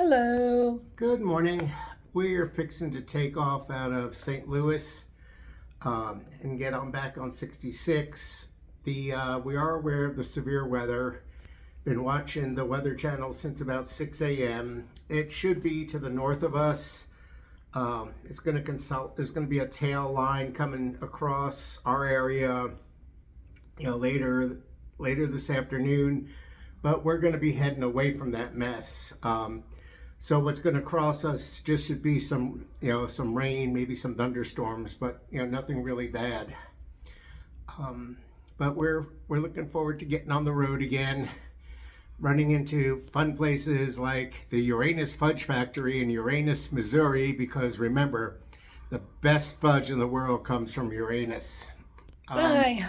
Hello. Good morning. We are fixing to take off out of St. Louis and get on back on 66. We are aware of the severe weather. Been watching the Weather Channel since about 6 a.m. It should be to the north of us. It's going to consult. There's going to be a tail line coming across our area, later this afternoon. But we're going to be heading away from that mess. So what's going to cross us just should be some rain, maybe some thunderstorms, but nothing really bad. But we're looking forward to getting on the road again, running into fun places like the Uranus Fudge Factory in Uranus, Missouri, because remember, the best fudge in the world comes from Uranus. Bye.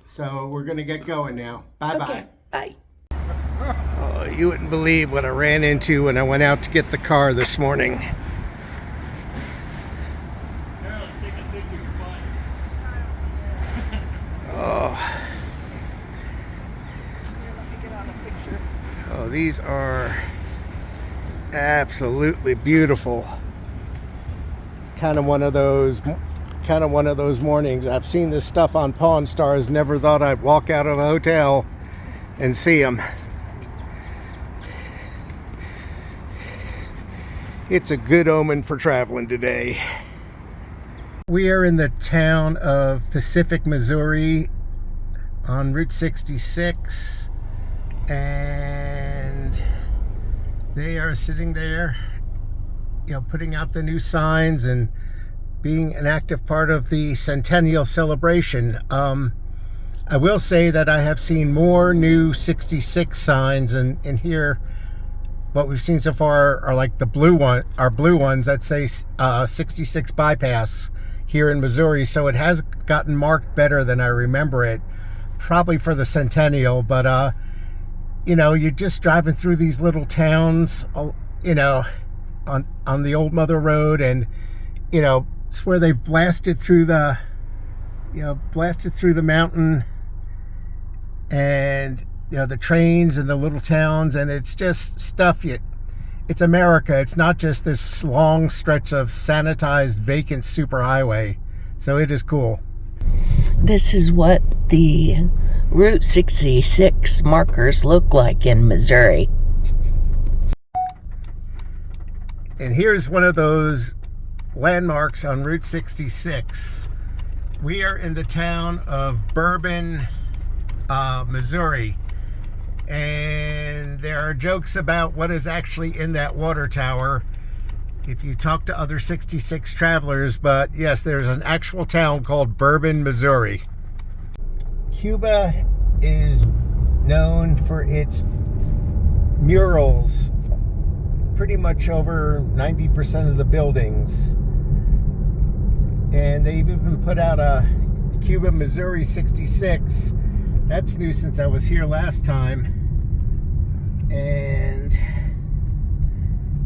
So we're going to get going now. Bye-bye. Okay, bye. Oh, you wouldn't believe what I ran into when I went out to get the car this morning. Oh, these are absolutely beautiful. It's kind of one of those mornings. I've seen this stuff on Pawn Stars. Never thought I'd walk out of a hotel and see them. It's a good omen for traveling today. We are in the town of Pacific, Missouri on Route 66, and they are sitting there, putting out the new signs and being an active part of the centennial celebration. I will say that I have seen more new 66 signs, and here what we've seen so far are like the blue ones that say 66 bypass here in Missouri. So it has gotten marked better than I remember it, probably for the centennial. But you're just driving through these little towns, on the old Mother Road, and it's where they've blasted through the mountain, and the trains and the little towns, and it's just stuff. It's America. It's not just this long stretch of sanitized, vacant superhighway. So it is cool. This is what the Route 66 markers look like in Missouri. And here's one of those landmarks on Route 66. We are in the town of Bourbon, Missouri. And there are jokes about what is actually in that water tower if you talk to other 66 travelers, but yes, there's an actual town called Bourbon, Missouri. Cuba is known for its murals, pretty much over 90% of the buildings. And they've even put out a Cuba, Missouri 66. That's new since I was here last time. And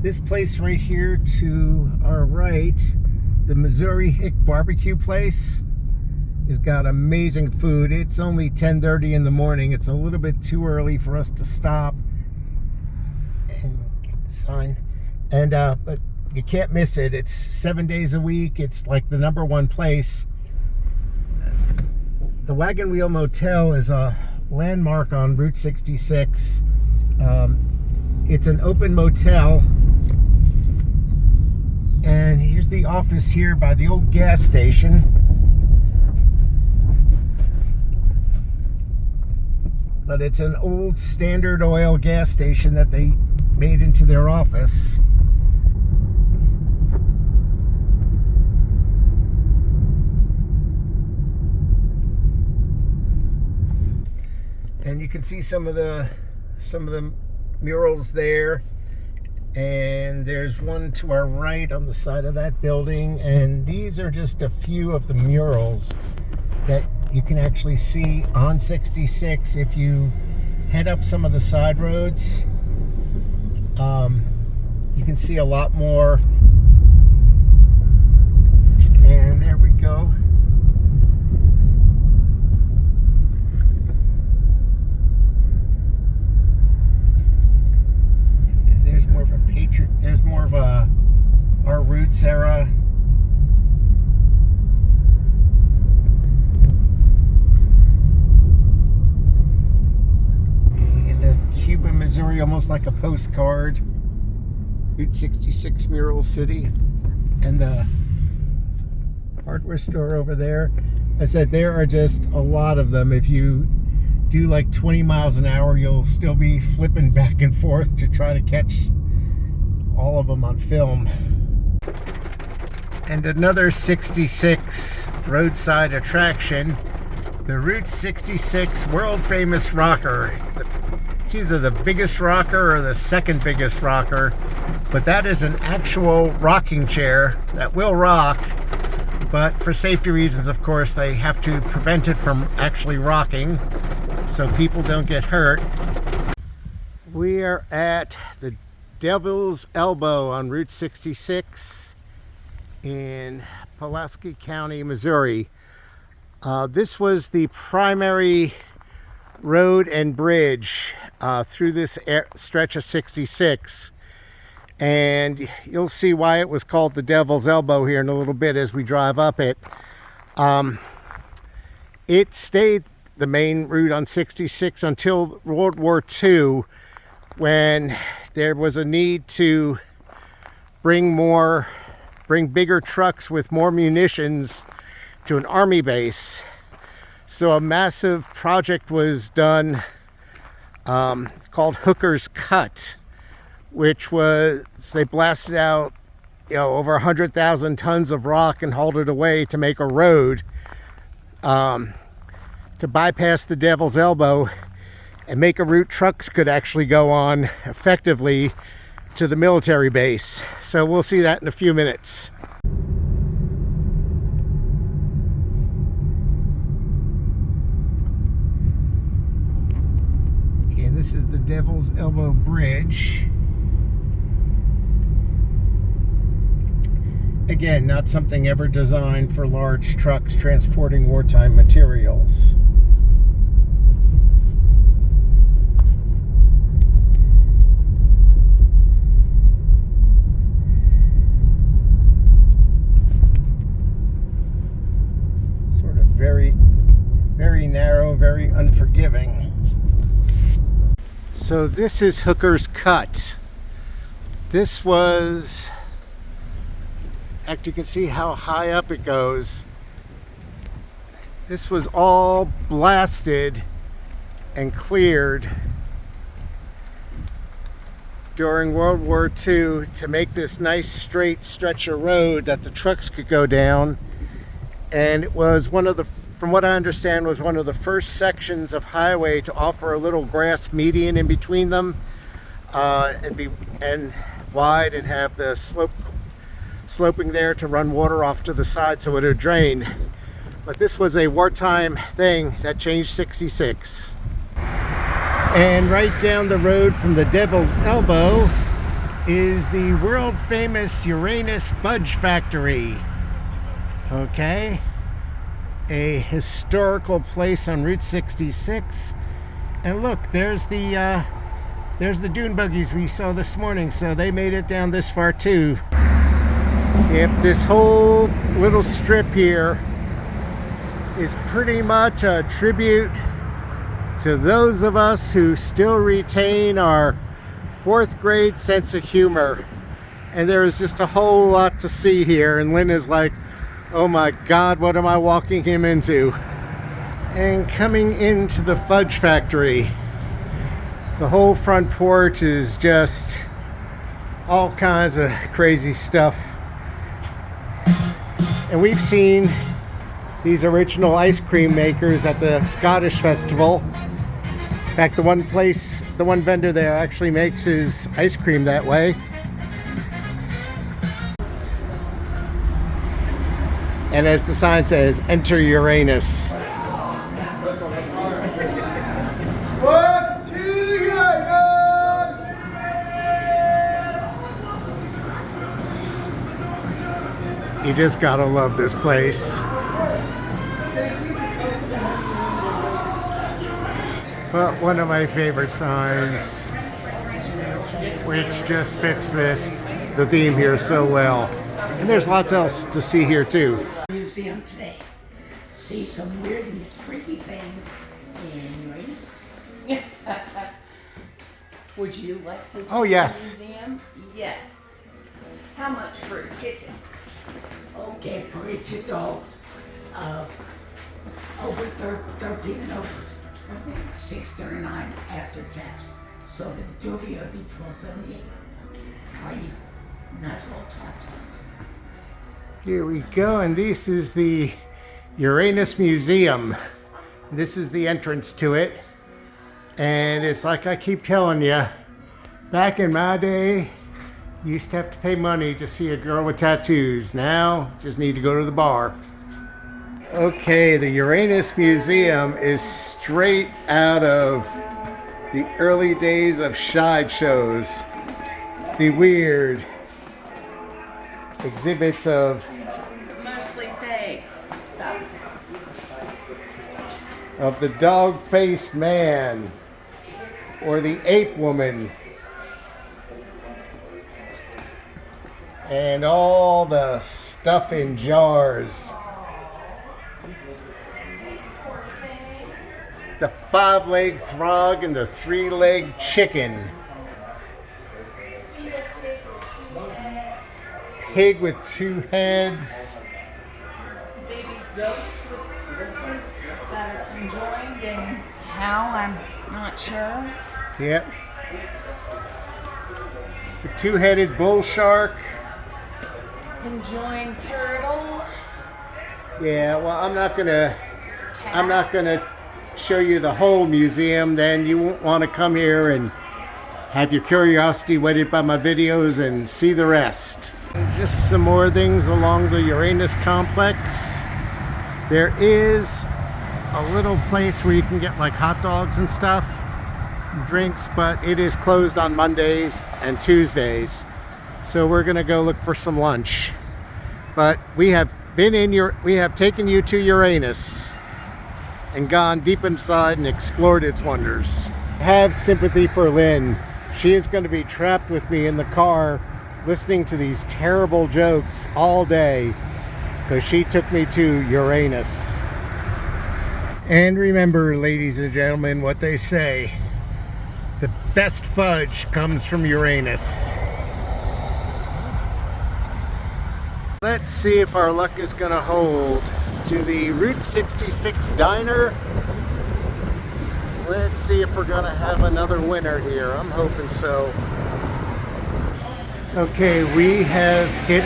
this place right here to our right, the Missouri Hick Barbecue place, has got amazing food. It's only 10:30 in the morning. It's a little bit too early for us to stop and get the sign. And but you can't miss it. It's 7 days a week. It's like the #1 place. The Wagon Wheel Motel is a landmark on Route 66. It's an open motel, and here's the office here by the old gas station. But it's an old Standard Oil gas station that they made into their office. And you can see some of the murals there, and there's one to our right on the side of that building, and these are just a few of the murals that you can actually see on 66 if you head up some of the side roads. You can see a lot more, and there we go. There's more of a Missouri, almost like a postcard. Route 66 Mural City. And the hardware store over there. I said there are just a lot of them. If you do like 20 miles an hour, you'll still be flipping back and forth to try to catch all of them on film. And another 66 roadside attraction, the Route 66 world famous rocker. It's either the biggest rocker or the second biggest rocker, but that is an actual rocking chair that will rock, but for safety reasons, of course, they have to prevent it from actually rocking so people don't get hurt. We are at the Devil's Elbow on Route 66 in Pulaski County, Missouri. This was the primary road and bridge through this stretch of 66, and you'll see why it was called the Devil's Elbow here in a little bit as we drive up it. It stayed the main route on 66 until World War II, when there was a need to bring bigger trucks with more munitions to an army base. So a massive project was done called Hooker's Cut, which was, they blasted out, over 100,000 tons of rock and hauled it away to make a road to bypass the Devil's Elbow and make a route trucks could actually go on effectively to the military base. So we'll see that in a few minutes. Okay, this is the Devil's Elbow Bridge. Again, not something ever designed for large trucks transporting wartime materials. Sort of very, very narrow, very unforgiving. So this is Hooker's Cut. This was, you can see how high up it goes. This was all blasted and cleared during World War II to make this nice straight stretch of road that the trucks could go down. And it was one of the, from what I understand, was one of the first sections of highway to offer a little grass median in between them, and wide, and have the sloping there to run water off to the side so it would drain. But this was a wartime thing that changed 66. And right down the road from the Devil's Elbow is the world famous Uranus fudge factory. Okay, a historical place on Route 66. And look, there's the dune buggies we saw this morning, so they made it down this far too. Yep, this whole little strip here is pretty much a tribute to those of us who still retain our 4th grade sense of humor. And there is just a whole lot to see here, and Lynn is like, oh my God, what am I walking him into? And coming into the fudge factory, the whole front porch is just all kinds of crazy stuff. And we've seen these original ice cream makers at the Scottish Festival. In fact, the one vendor there actually makes his ice cream that way. And as the sign says, enter Uranus. What to Uranus? You just gotta love this place. But one of my favorite signs, which just fits the theme here so well. And there's lots else to see here too. Museum today. See some weird and freaky things in Uranus. Would you like to see Oh, yes. the museum? Yes. How much for a ticket? Okay, for each adult, over 13 and over, $639 after tax. So for the two of you, it'd be $12.78. Are you? Nice little top. Here we go, and this is the Uranus Museum. This is the entrance to it. And it's like I keep telling you, back in my day, you used to have to pay money to see a girl with tattoos. Now, just need to go to the bar. Okay, the Uranus Museum is straight out of the early days of sideshows. The weird exhibits of Mostly fake stuff. the dog-faced man or the ape woman and all the stuff in jars. The 5-legged frog and the 3-legged chicken. Pig with 2 heads. Baby goats that are enjoined and how, I'm not sure. Yep. The 2-headed bull shark. Enjoined turtle. Yeah, well, I'm not gonna show you the whole museum. Then you won't want to come here and have your curiosity whetted by my videos and see the rest. Just some more things along the Uranus complex. There is a little place where you can get like hot dogs and stuff, drinks, but it is closed on Mondays and Tuesdays. So we're gonna go look for some lunch. But we have taken you to Uranus and gone deep inside and explored its wonders. Have sympathy for Lynn. She is going to be trapped with me in the car listening to these terrible jokes all day because she took me to Uranus. And remember, ladies and gentlemen, what they say. The best fudge comes from Uranus. Let's see if our luck is going to hold. To the Route 66 diner. Let's see if we're going to have another winner here. I'm hoping so. Okay, we have hit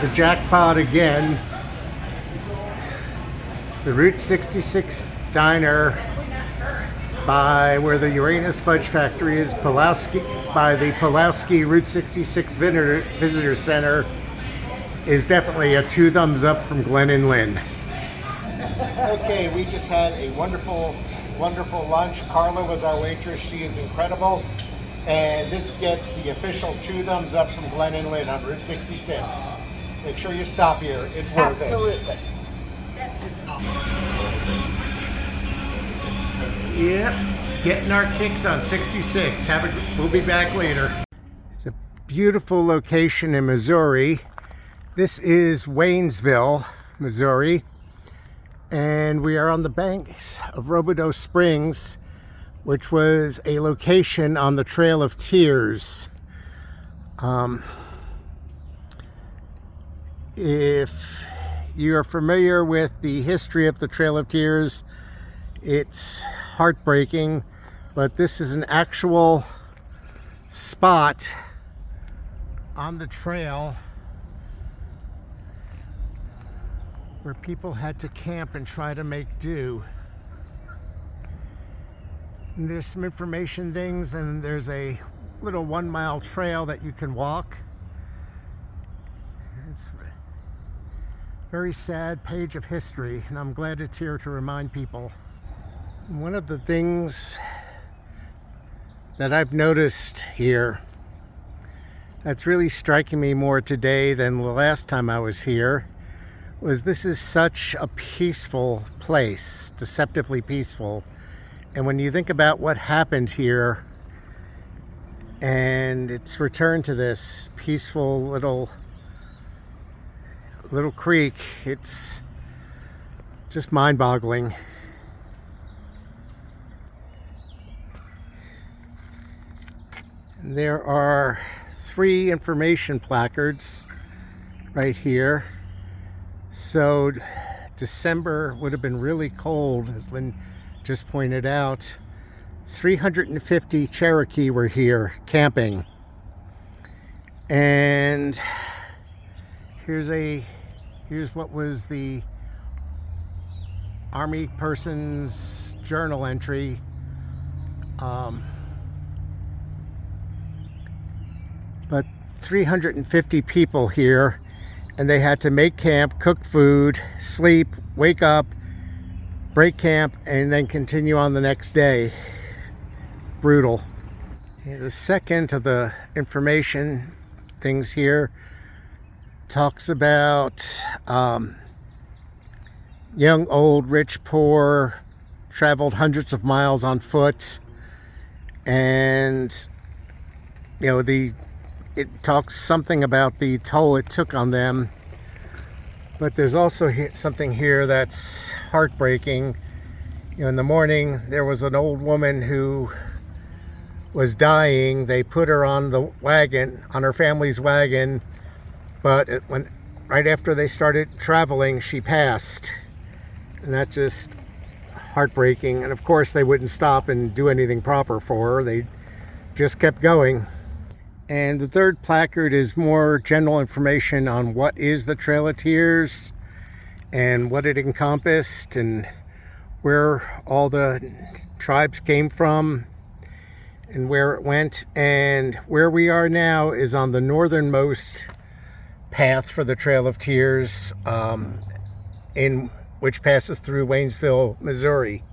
the jackpot again. The Route 66 diner by where the Uranus Fudge Factory is, by the Pulaski Route 66 Visitor Center, is definitely a 2 thumbs up from Glenn and Lynn. Okay, we just had a wonderful lunch. Carla was our waitress. She is incredible. And this gets the official 2 thumbs up from Glenn and Lynn on Route 66. Make sure you stop here. It's worth Absolutely. That's it. Yep, getting our kicks on 66. We'll be back later. It's a beautiful location in Missouri. This is Waynesville, Missouri. And we are on the banks of Robidoux Springs, which was a location on the Trail of Tears. If you are familiar with the history of the Trail of Tears, it's heartbreaking, but this is an actual spot on the trail where people had to camp and try to make do. And there's some information things, and there's a little 1-mile trail that you can walk. It's a very sad page of history, and I'm glad it's here to remind people. One of the things that I've noticed here that's really striking me more today than the last time I was here was this is such a peaceful place, deceptively peaceful. And when you think about what happened here and it's returned to this peaceful little creek, it's just mind-boggling. There are 3 information placards right here. So December would have been really cold, as Lynn just pointed out. 350 Cherokee were here camping. And here's what was the Army person's journal entry. But 350 people here, and they had to make camp, cook food, sleep, wake up, break camp, and then continue on the next day. Brutal. The second of the information things here talks about young, old, rich, poor, traveled hundreds of miles on foot, and it talks something about the toll it took on them. But there's also something here that's heartbreaking. In the morning there was an old woman who was dying. They put her on the wagon, on her family's wagon, but right after they started traveling, she passed. And that's just heartbreaking. And of course they wouldn't stop and do anything proper for her. They just kept going. And the third placard is more general information on what is the Trail of Tears and what it encompassed and where all the tribes came from and where it went. And where we are now is on the northernmost path for the Trail of Tears, in which passes through Waynesville, Missouri.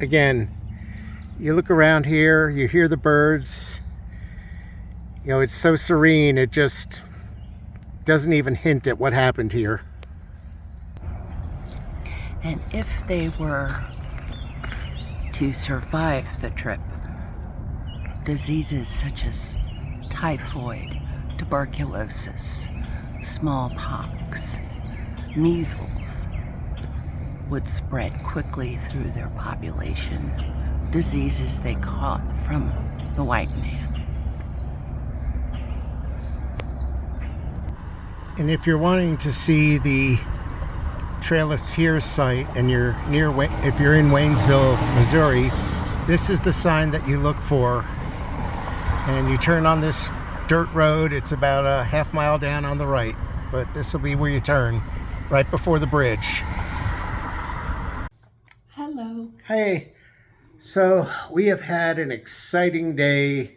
Again, you look around here, you hear the birds. It's so serene, it just doesn't even hint at what happened here. And if they were to survive the trip, diseases such as typhoid, tuberculosis, smallpox, measles would spread quickly through their population. Diseases they caught from the white man. And if you're wanting to see the Trail of Tears site and you're if you're in Waynesville, Missouri, this is the sign that you look for. And you turn on this dirt road. It's about a half mile down on the right, but this will be where you turn, right before the bridge. Hello. Hey. So we have had an exciting day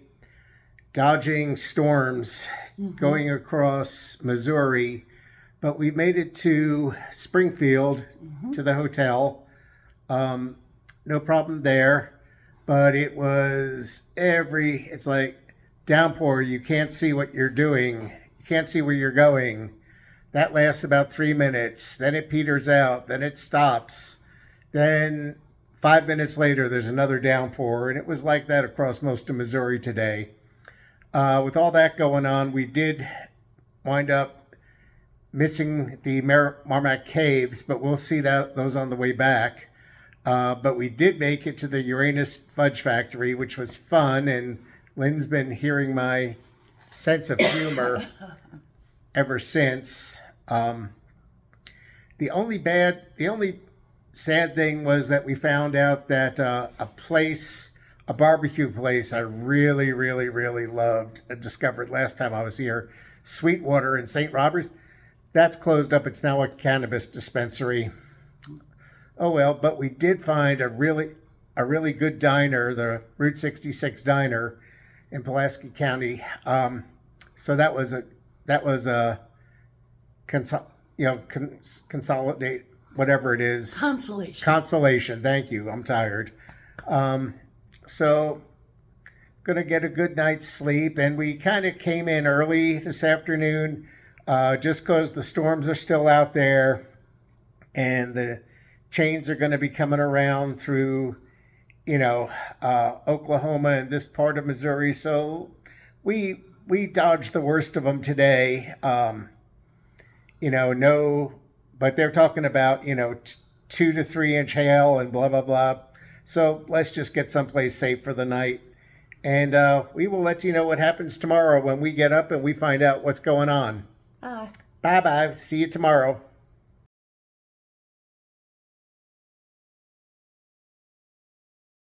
dodging storms going across Missouri, but we made it to Springfield to the hotel. No problem there, but it's like downpour. You can't see what you're doing. You can't see where you're going. That lasts about 3 minutes. Then it peters out. Then it stops. Then 5 minutes later, there's another downpour, and it was like that across most of Missouri today. With all that going on, we did wind up missing the Marmac Caves, but we'll see those on the way back. But we did make it to the Uranus Fudge Factory, which was fun, and Lynn's been hearing my sense of humor ever since. The only sad thing was that we found out that a barbecue place I really, really, really loved and discovered last time I was here, Sweetwater in St. Roberts, that's closed up. It's now a cannabis dispensary. Oh well, but we did find a really good diner, the Route 66 diner in Pulaski County. So that was a consolidate, whatever it is. Consolation. Thank you. I'm tired. So gonna get a good night's sleep, and we kind of came in early this afternoon, just because the storms are still out there, and the chains are going to be coming around through, Oklahoma and this part of Missouri. So we dodged the worst of them today. But they're talking about 2 to 3 inch hail and blah blah blah. So let's just get someplace safe for the night And we will let you know what happens tomorrow when we get up and we find out what's going on. Bye. Bye-bye. See you tomorrow.